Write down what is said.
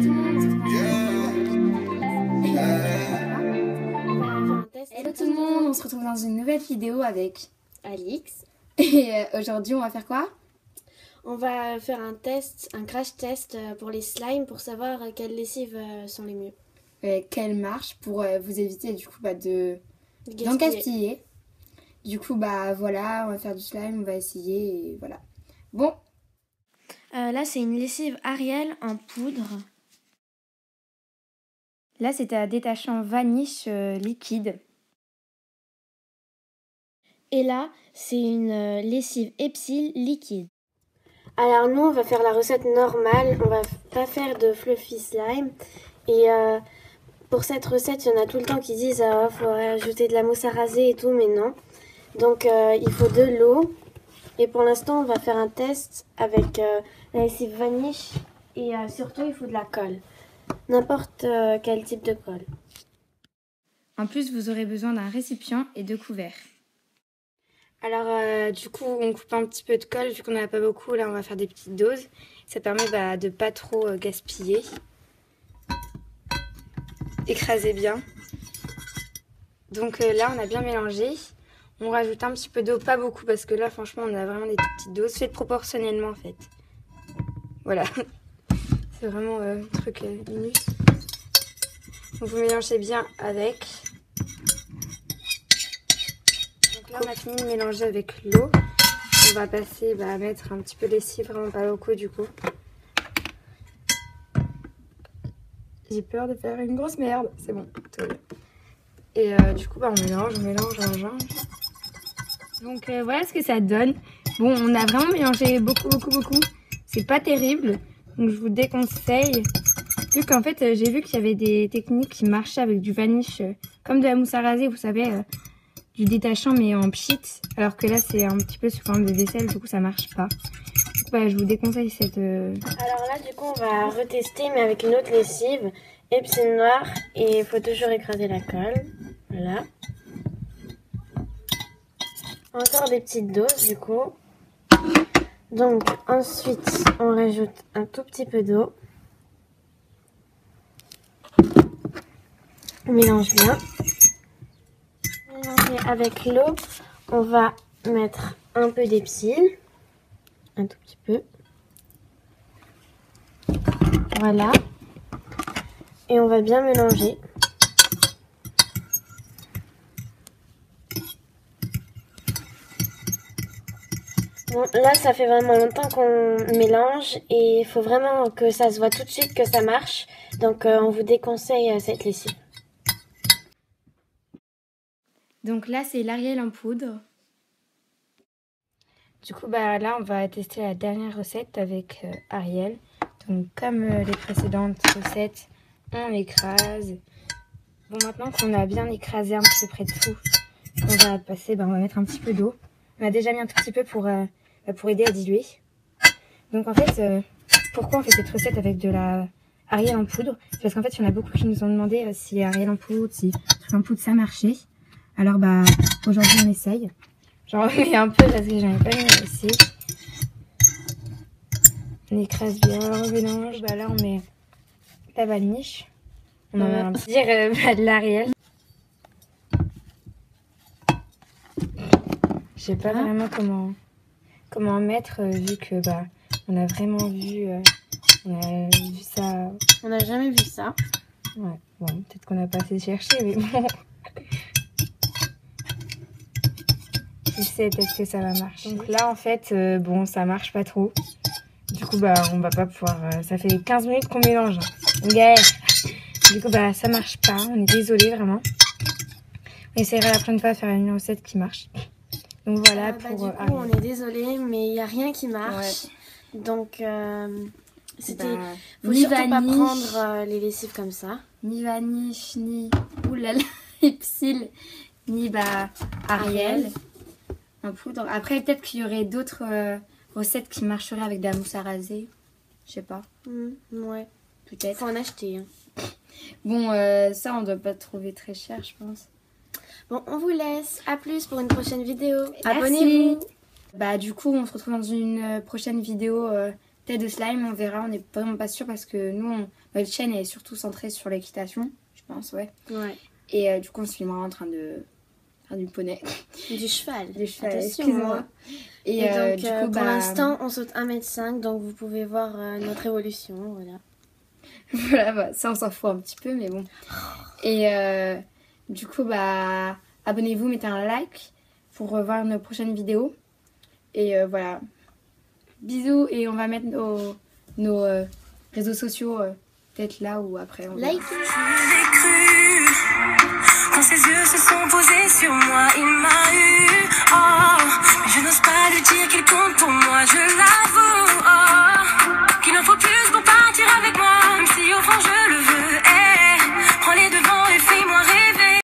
Hello tout le monde, on se retrouve dans une nouvelle vidéo avec Alix. Et aujourd'hui on va faire quoi? On va faire un test, un crash test pour les slimes pour savoir quelles lessives sont les mieux. Quelle marche pour vous éviter du coup Gaspiller. d'encastiller. Du coup voilà, on va faire du slime, on va essayer et voilà. Bon. Là c'est une lessive Ariel en poudre. Là c'était un détachant vanish liquide. Et là c'est une lessive Epsil liquide. Alors nous on va faire la recette normale, on va pas faire de fluffy slime. Et pour cette recette il y en a tout le temps qui disent faut ajouter de la mousse à raser et tout, mais non. Donc il faut de l'eau. Et pour l'instant on va faire un test avec la lessive vanish. Et surtout il faut de la colle. N'importe quel type de colle. En plus vous aurez besoin d'un récipient et de couverts. Alors du coup on coupe un petit peu de colle vu qu'on n'en a pas beaucoup, là on va faire des petites doses. Ça permet de pas trop gaspiller. Écraser bien. Donc là on a bien mélangé. On rajoute un petit peu d'eau, pas beaucoup parce que là franchement on a vraiment des petites doses. Faites proportionnellement en fait. Voilà. C'est vraiment un truc minus. Donc vous mélangez bien avec. Donc là on a fini de mélanger avec l'eau. On va passer à mettre un petit peu de lessive, vraiment pas beaucoup du coup. J'ai peur de faire une grosse merde. C'est bon, tout va bien. Et du coup on mélange. Donc voilà ce que ça donne. Bon, on a vraiment mélangé beaucoup. C'est pas terrible. Donc je vous déconseille. Vu qu'en fait j'ai vu qu'il y avait des techniques qui marchaient avec du vanish, comme de la mousse à raser, vous savez, du détachant mais en pchit. Alors que là c'est un petit peu sous forme de vaisselle, du coup ça marche pas. Donc je vous déconseille cette... Alors là du coup on va retester mais avec une autre lessive. Epsil noir et il faut toujours écraser la colle. Voilà. Encore des petites doses du coup. Donc ensuite on rajoute un tout petit peu d'eau. On mélange bien. Mélanger avec l'eau, on va mettre un peu d'Epsil. Un tout petit peu. Voilà. Et on va bien mélanger. Bon, là, ça fait vraiment longtemps qu'on mélange et il faut vraiment que ça se voit tout de suite que ça marche. Donc, on vous déconseille cette lessive. Donc là, c'est l'Ariel en poudre. Du coup, là, on va tester la dernière recette avec Ariel. Donc, comme les précédentes recettes, on écrase. Bon, maintenant qu'on a bien écrasé un petit peu près de tout, on va passer, on va mettre un petit peu d'eau. On a déjà mis un tout petit peu pour aider à diluer. Donc, en fait, pourquoi on fait cette recette avec de la Ariel en poudre? C'est parce qu'en fait, il y en a beaucoup qui nous ont demandé si Ariel en poudre, si truc en poudre, ça marchait. Alors, aujourd'hui, on essaye. J'en remets un peu parce que j'en ai pas mis aussi. On écrase bien, on mélange. Là, on met la vanish. On en met un petit de l'Ariel. Je sais pas vraiment comment mettre vu que on a vraiment vu, on a vu ça. On n'a jamais vu ça. Ouais, bon, peut-être qu'on n'a pas assez cherché, mais bon. Je sais peut-être que ça va marcher. Donc là, en fait, ça marche pas trop. Du coup, on va pas pouvoir... ça fait 15 minutes qu'on mélange. On galère. Du coup, ça marche pas. On est désolé vraiment. On essaiera la prochaine fois de faire une recette qui marche. Donc voilà pour... du coup, on est désolé, mais il n'y a rien qui marche. Ouais. Donc, c'était... faut surtout pas prendre les lessives comme ça. Ni vanish, ni... Oulala, Epsil, ni Ariel. En poudre. Après, peut-être qu'il y aurait d'autres recettes qui marcheraient avec de la mousse à raser. Je sais pas. Ouais. Peut-être. Faut en acheter. Hein. Bon, ça, on doit pas trouver très cher, je pense. Bon, on vous laisse. À plus pour une prochaine vidéo. Abonnez-vous. Du coup, on se retrouve dans une prochaine vidéo tête de slime, on verra, on n'est vraiment pas sûr parce que nous, notre chaîne est surtout centrée sur l'équitation, je pense, ouais. Et du coup, on se filmera en train de faire du poney. Du cheval. Du cheval, attention. excuse-moi. Et donc, du coup, pour l'instant, on saute 1m5, donc vous pouvez voir notre évolution, voilà. Voilà, bah, ça on s'en fout un petit peu, mais bon. Et du coup, bah, abonnez-vous, mettez un like pour voir nos prochaines vidéos. Et voilà. Bisous, et on va mettre nos réseaux sociaux peut-être là ou après. On Like. Quand ses yeux se sont posés sur moi, il m'a